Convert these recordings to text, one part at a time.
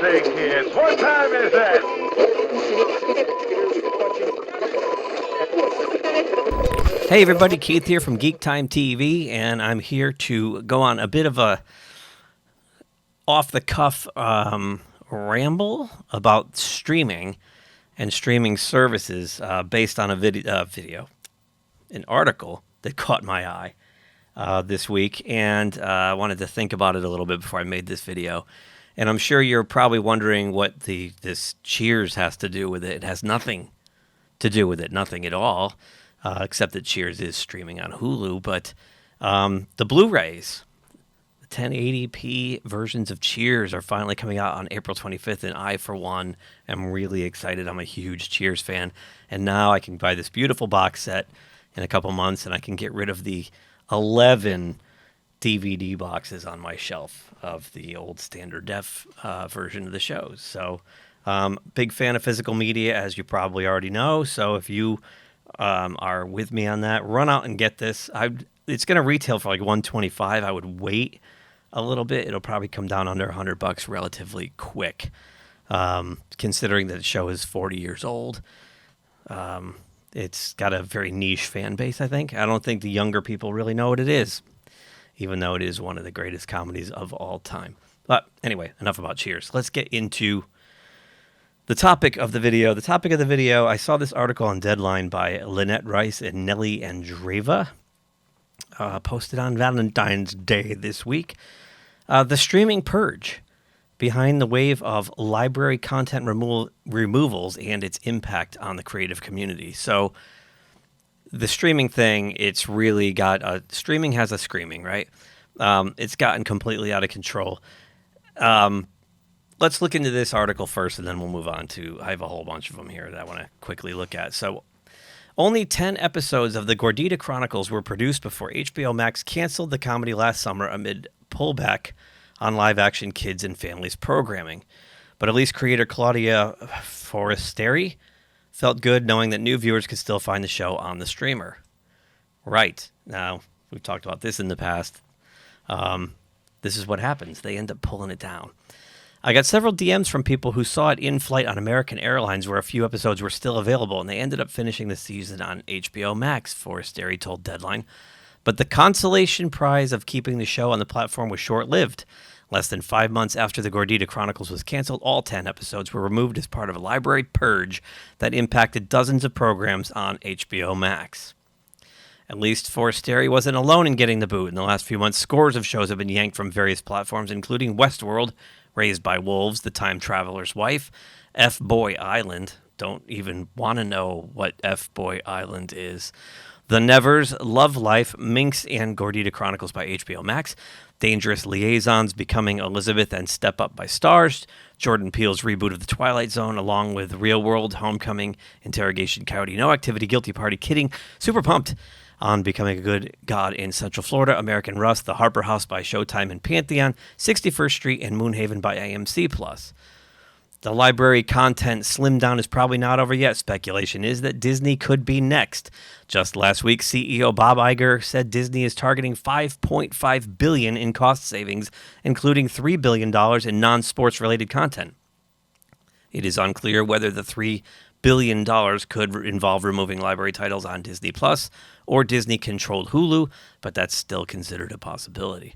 say, kids, what time is it? Hey everybody, Keith here from GeekTime TV, and I'm here to go on a bit of a off-the-cuff ramble about streaming and streaming services based on a an article that caught my eye this week, and I wanted to think about it a little bit before I made this video. And I'm sure you're probably wondering what this Cheers has to do with it. It has nothing to do with it, nothing at all. Except that Cheers is streaming on Hulu, but the Blu-rays, the 1080p versions of Cheers are finally coming out on April 25th, and I, for one, am really excited. I'm a huge Cheers fan, and now I can buy this beautiful box set in a couple months, and I can get rid of the 11 DVD boxes on my shelf of the old standard def version of the shows. So, big fan of physical media, as you probably already know, so if you are with me on that, run out and get this. It's going to retail for like $125. I would wait a little bit. It'll probably come down under $100 relatively quick, considering that the show is 40 years old. It's got a very niche fan base, I think. I don't think the younger people really know what it is, even though it is one of the greatest comedies of all time. But anyway, enough about Cheers. Let's get into the topic of the video. The topic of the video, I saw this article on Deadline by Lynette Rice and Nelly Andreeva, posted on Valentine's Day this week. The streaming purge, behind the wave of library content removals and its impact on the creative community. So the streaming thing, it's really got streaming has a screaming, right? It's gotten completely out of control. Let's look into this article first, and then we'll move on to, I have a whole bunch of them here that I want to quickly look at. So, only 10 episodes of the Gordita Chronicles were produced before HBO Max canceled the comedy last summer amid pullback on live-action kids and families programming. But at least creator Claudia Forestieri felt good knowing that new viewers could still find the show on the streamer. Right. Now, we've talked about this in the past. This is what happens. They end up pulling it down. I got several DMs from people who saw it in flight on American Airlines where a few episodes were still available, and they ended up finishing the season on HBO Max, Forestieri told Deadline. But the consolation prize of keeping the show on the platform was short-lived. Less than 5 months after the Gordita Chronicles was canceled, all 10 episodes were removed as part of a library purge that impacted dozens of programs on HBO Max. At least Forestieri wasn't alone in getting the boot. In the last few months, scores of shows have been yanked from various platforms, including Westworld, Raised by Wolves, The Time Traveler's Wife, F-Boy Island. Don't even want to know what F-Boy Island is. The Nevers, Love Life, Minx, and Gordita Chronicles by HBO Max. Dangerous Liaisons, Becoming Elizabeth, and Step Up by Starz. Jordan Peele's reboot of The Twilight Zone, along with Real World, Homecoming, Interrogation Coyote, No Activity, Guilty Party, Kidding, Super Pumped on Becoming a Good God in Central Florida, American Rust, The Harper House by Showtime and Pantheon, 61st Street, and Moonhaven by AMC+. The library content slimmed down is probably not over yet. Speculation is that Disney could be next. Just last week, CEO Bob Iger said Disney is targeting $5.5 billion in cost savings, including $3 billion in non-sports related content. It is unclear whether the $3 billion could involve removing library titles on Disney Plus or Disney-controlled Hulu, but that's still considered a possibility.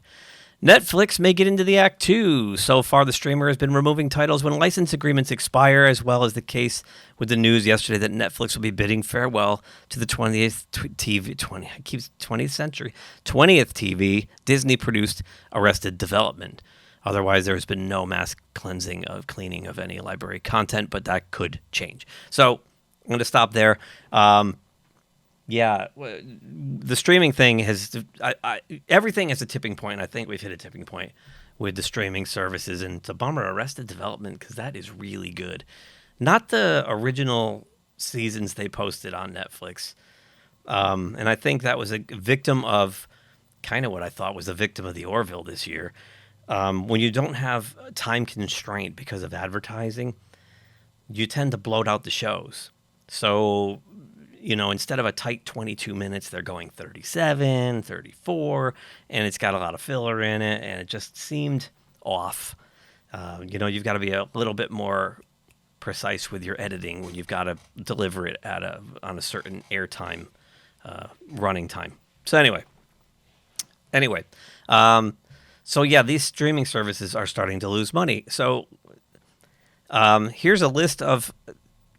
Netflix may get into the act too. So far, the streamer has been removing titles when license agreements expire, as well as the case with the news yesterday that Netflix will be bidding farewell to the 20th TV Disney-produced Arrested Development. Otherwise, there has been no mass cleaning of any library content, but that could change. So I'm going to stop there. Yeah, the streaming thing has everything has a tipping point. I think we've hit a tipping point with the streaming services, and it's a bummer. Arrested Development, because that is really good. Not the original seasons they posted on Netflix, and I think that was a victim of kind of what I thought was a victim of the Orville this year. When you don't have time constraint because of advertising, you tend to bloat out the shows. So, you know, instead of a tight 22 minutes, they're going 37, 34, and it's got a lot of filler in it, and it just seemed off. You've got to be a little bit more precise with your editing when you've got to deliver it on a certain airtime running time. So anyway, so yeah, these streaming services are starting to lose money. So here's a list of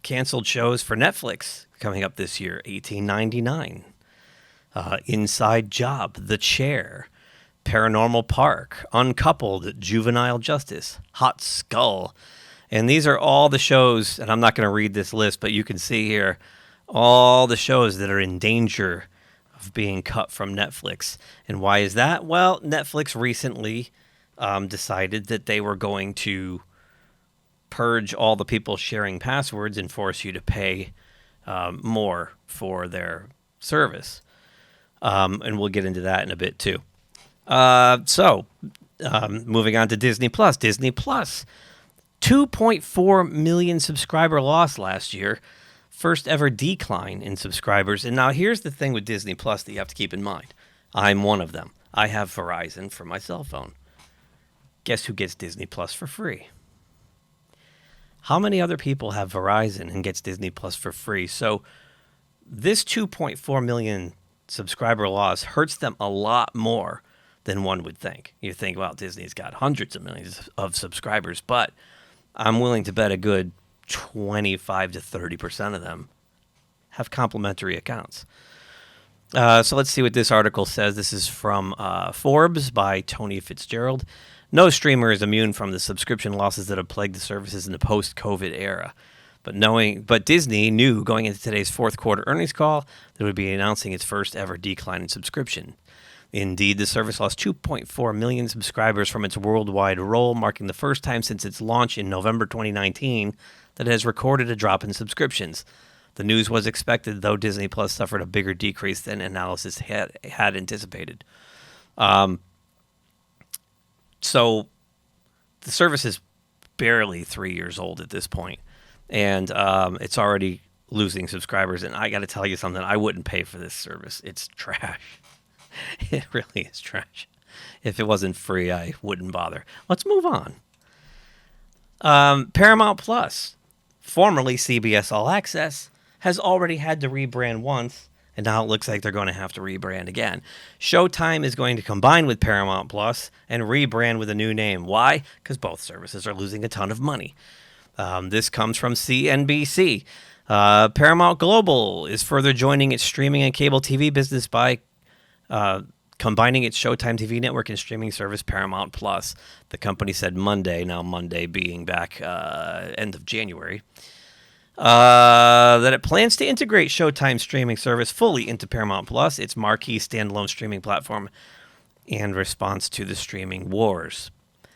canceled shows for Netflix coming up this year: 1899, Inside Job, The Chair, Paranormal Park, Uncoupled, Juvenile Justice, Hot Skull. And these are all the shows, and I'm not going to read this list, but you can see here all the shows that are in danger of being cut from Netflix. And why is that? Well, Netflix recently decided that they were going to purge all the people sharing passwords and force you to pay more for their service. And we'll get into that in a bit too. Moving on to Disney Plus. Disney Plus, 2.4 million subscriber loss last year. First ever decline in subscribers. And now here's the thing with Disney Plus that you have to keep in mind. I'm one of them. I have Verizon for my cell phone. Guess who gets Disney Plus for free? How many other people have Verizon and gets Disney Plus for free? So this 2.4 million subscriber loss hurts them a lot more than one would think. You think, well, Disney's got hundreds of millions of subscribers, but I'm willing to bet a good 25 to 30% of them have complimentary accounts. So let's see what this article says. This is from Forbes by Tony Fitzgerald. No streamer is immune from the subscription losses that have plagued the services in the post-COVID era. But Disney knew going into today's fourth quarter earnings call that it would be announcing its first ever decline in subscription. Indeed, the service lost 2.4 million subscribers from its worldwide roll, marking the first time since its launch in November 2019 that it has recorded a drop in subscriptions. The news was expected, though Disney Plus suffered a bigger decrease than analysis had anticipated. So the service is barely 3 years old at this point, and it's already losing subscribers. And I got to tell you something, I wouldn't pay for this service. It's trash. It really is trash. If it wasn't free, I wouldn't bother. Let's move on. Paramount Plus, formerly CBS All Access, has already had to rebrand once, and now it looks like they're going to have to rebrand again. Showtime is going to combine with Paramount Plus and rebrand with a new name. Why? Because both services are losing a ton of money. This comes from CNBC. Paramount Global is further joining its streaming and cable TV business by combining its Showtime TV network and streaming service Paramount Plus. The company said Monday, now Monday being back end of January, that it plans to integrate Showtime streaming service fully into Paramount Plus, its marquee standalone streaming platform, in response to the streaming wars.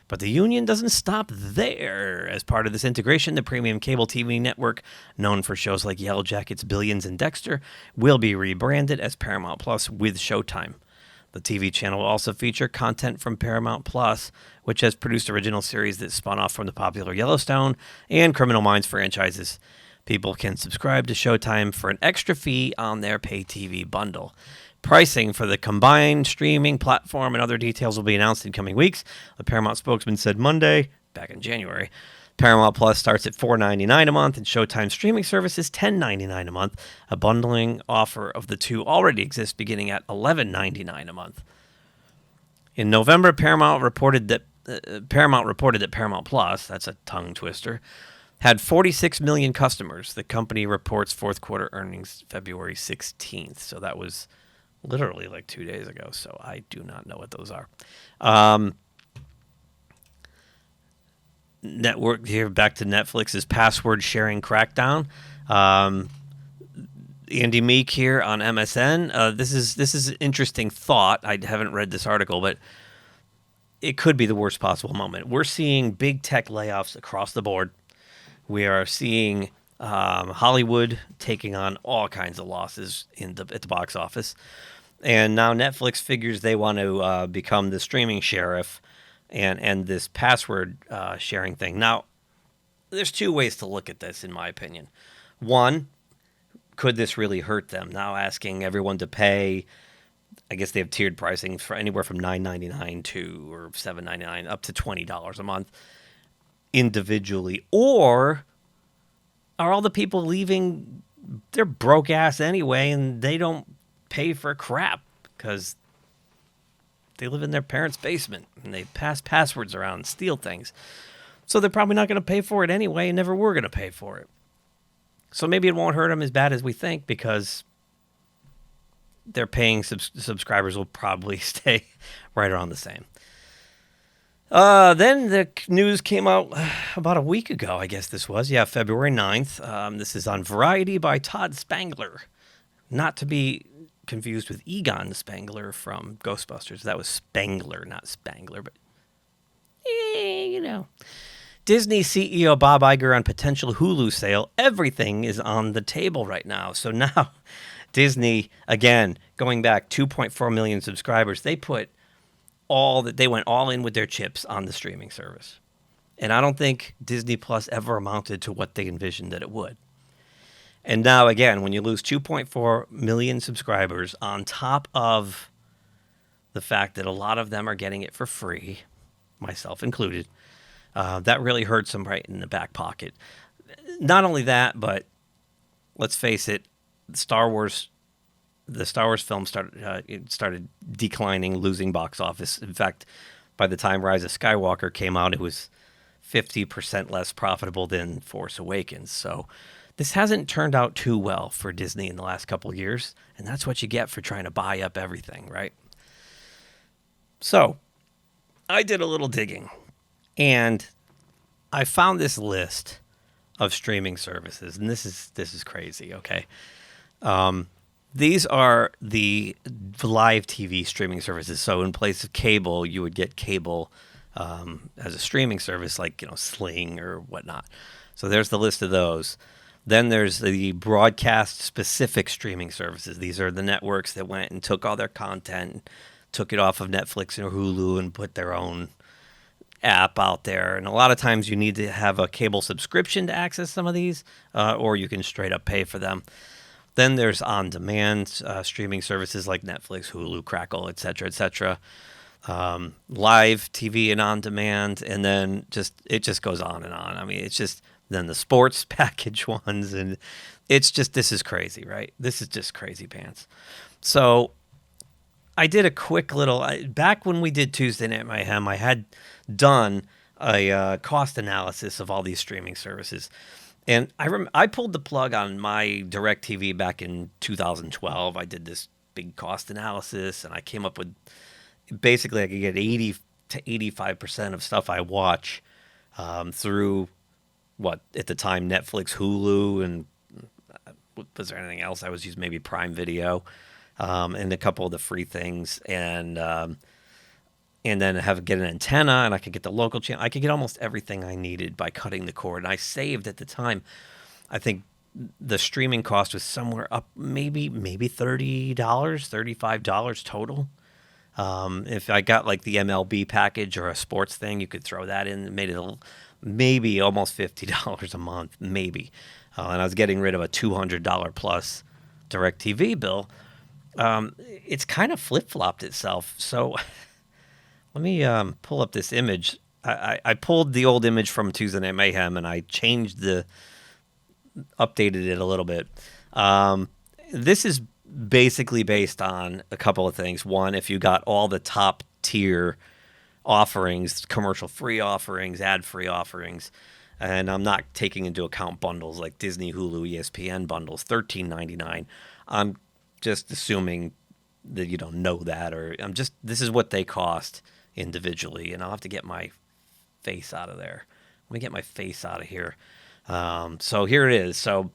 But the union doesn't stop there. As part of this integration, the premium cable TV network, known for shows like Yellow Jackets, Billions, and Dexter, will be rebranded as Paramount Plus with Showtime. The TV channel will also feature content from Paramount Plus, which has produced original series that spun off from the popular Yellowstone and Criminal Minds franchises. People can subscribe to Showtime for an extra fee on their pay TV bundle. Pricing for the combined streaming platform and other details will be announced in coming weeks. The Paramount spokesman said Monday, back in January. Paramount Plus starts at $4.99 a month, and Showtime streaming service is $10.99 a month. A bundling offer of the two already exists, beginning at $11.99 a month. In November, Paramount reported that Paramount Plus, that's a tongue twister, had 46 million customers. The company reports fourth quarter earnings February 16th, so that was literally like 2 days ago, so I do not know what those are. Network here, back to Netflix's password sharing crackdown. Andy Meek here on MSN. This is an interesting thought. I haven't read this article, but it could be the worst possible moment. We're seeing big tech layoffs across the board. We are seeing Hollywood taking on all kinds of losses at the box office. And now Netflix figures they want to become the streaming sheriff and this password sharing thing. Now, there's two ways to look at this, in my opinion. One, could this really hurt them? Now asking everyone to pay, I guess they have tiered pricing for anywhere from $9.99 to or $7.99 up to $20 a month. individually, or are all the people leaving, they're broke ass anyway, and they don't pay for crap because they live in their parents' basement and they pass passwords around and steal things. So they're probably not going to pay for it anyway and never were going to pay for it. So maybe it won't hurt them as bad as we think because their paying subscribers will probably stay right around the same. Then the news came out about a week ago, I guess this was. Yeah, February 9th. This is on Variety by Todd Spangler. Not to be confused with Egon Spangler from Ghostbusters. That was Spangler, not Spangler, but you know. Disney CEO Bob Iger on potential Hulu sale. Everything is on the table right now. So now Disney, again, going back 2.4 million subscribers, they went all in with their chips on the streaming service. And I don't think Disney Plus ever amounted to what they envisioned that it would. And now, again, when you lose 2.4 million subscribers on top of the fact that a lot of them are getting it for free, myself included, that really hurts them right in the back pocket. Not only that, but let's face it, the Star Wars film started declining, losing box office. In fact, by the time Rise of Skywalker came out, it was 50% less profitable than Force Awakens. So this hasn't turned out too well for Disney in the last couple of years, and that's what you get for trying to buy up everything, right? So I did a little digging, and I found this list of streaming services, and this is crazy, okay? These are the live TV streaming services. So in place of cable, you would get cable as a streaming service like, Sling or whatnot. So there's the list of those. Then there's the broadcast-specific streaming services. These are the networks that went and took all their content, took it off of Netflix or Hulu and put their own app out there. And a lot of times you need to have a cable subscription to access some of these, or you can straight up pay for them. Then there's on-demand streaming services like Netflix, Hulu, Crackle, et cetera, live TV and on-demand, and then it just goes on and on. I mean, it's just then the sports package ones, and it's just, this is crazy, right? This is just crazy pants. So I did a quick little, back when we did Tuesday Night Mayhem, I had done a cost analysis of all these streaming services. And I pulled the plug on my DirecTV back in 2012. I did this big cost analysis, and I came up with basically I could get 80 to 85% of stuff I watch through at the time Netflix, Hulu, and was there anything else? I was using maybe Prime Video and a couple of the free things, and then get an antenna, and I could get the local channel. I could get almost everything I needed by cutting the cord. And I saved at the time, I think the streaming cost was somewhere up maybe $30, $35 total. If I got like the MLB package or a sports thing, you could throw that in. It made it maybe almost $50 a month, maybe. And I was getting rid of a $200 plus DirecTV bill. It's kind of flip-flopped itself. So let me pull up this image. I pulled the old image from Tuesday Night Mayhem, and I updated it a little bit. This is basically based on a couple of things. One, if you got all the top tier offerings, commercial-free offerings, ad-free offerings, and I'm not taking into account bundles like Disney, Hulu, ESPN bundles, $13.99. I'm just assuming that you don't know that, or this is what they cost individually, and I'll have to get my face out of there. Let me get my face out of here. So here it is. So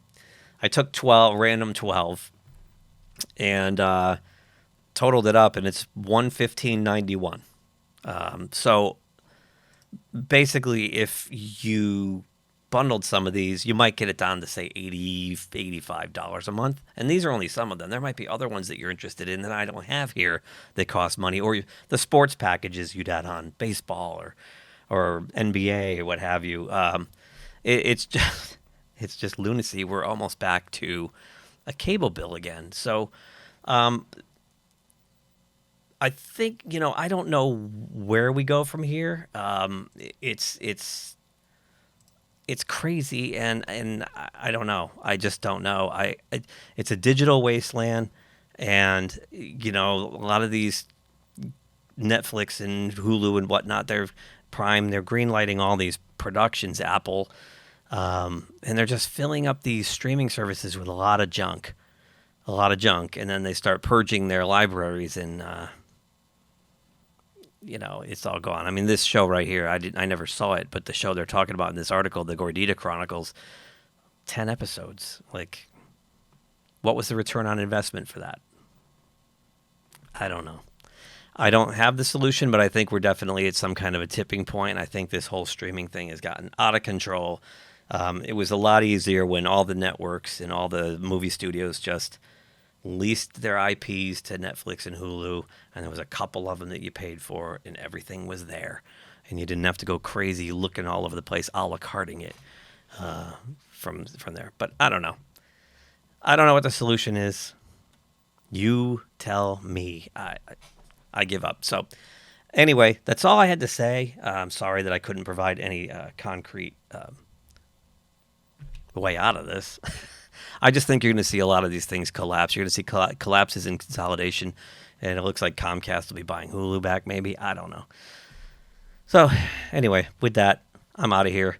I took random 12, and totaled it up, and it's $115.91. So basically, if you bundled some of these, you might get it down to say $80, $85 a month. And these are only some of them. There might be other ones that you're interested in that I don't have here that cost money, or the sports packages you'd add on, baseball or NBA or what have you. It's just lunacy. We're almost back to a cable bill again. So I think, I don't know where we go from here. It's it's crazy, and I don't know. I just don't know. It's a digital wasteland, and you know, a lot of these Netflix and Hulu and whatnot, they're Prime, they're greenlighting all these productions, Apple, and they're just filling up these streaming services with a lot of junk, and then they start purging their libraries, and you know, it's all gone. I mean, this show right here, I never saw it, but the show they're talking about in this article, the Gordita Chronicles, 10 episodes. Like, what was the return on investment for that? I don't know. I don't have the solution, but I think we're definitely at some kind of a tipping point. I think this whole streaming thing has gotten out of control. It was a lot easier when all the networks and all the movie studios just leased their IPs to Netflix and Hulu, and there was a couple of them that you paid for, and everything was there, and you didn't have to go crazy looking all over the place, a la carting it from there. But I don't know. I don't know what the solution is. You tell me. I give up. So anyway, that's all I had to say. I'm sorry that I couldn't provide any concrete way out of this. I just think you're going to see a lot of these things collapse. You're going to see collapses in consolidation, and it looks like Comcast will be buying Hulu back maybe. I don't know. So anyway, with that, I'm out of here.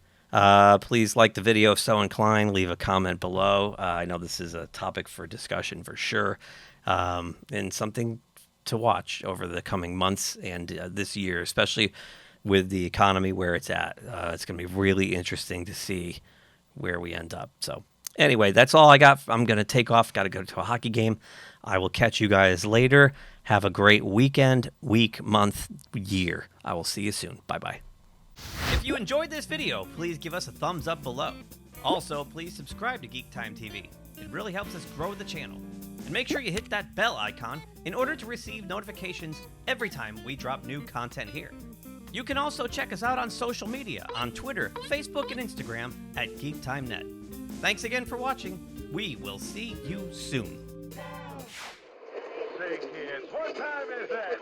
Please like the video if so inclined. Leave a comment below. I know this is a topic for discussion for sure, and something to watch over the coming months and this year, especially with the economy where it's at. It's going to be really interesting to see where we end up. So anyway, that's all I got. I'm going to take off. Got to go to a hockey game. I will catch you guys later. Have a great weekend, week, month, year. I will see you soon. Bye-bye. If you enjoyed this video, please give us a thumbs up below. Also, please subscribe to GeekTime TV. It really helps us grow the channel. And make sure you hit that bell icon in order to receive notifications every time we drop new content here. You can also check us out on social media on Twitter, Facebook, and Instagram at GeekTimeNet. Thanks again for watching. We will see you soon. Say, kids, what time is that?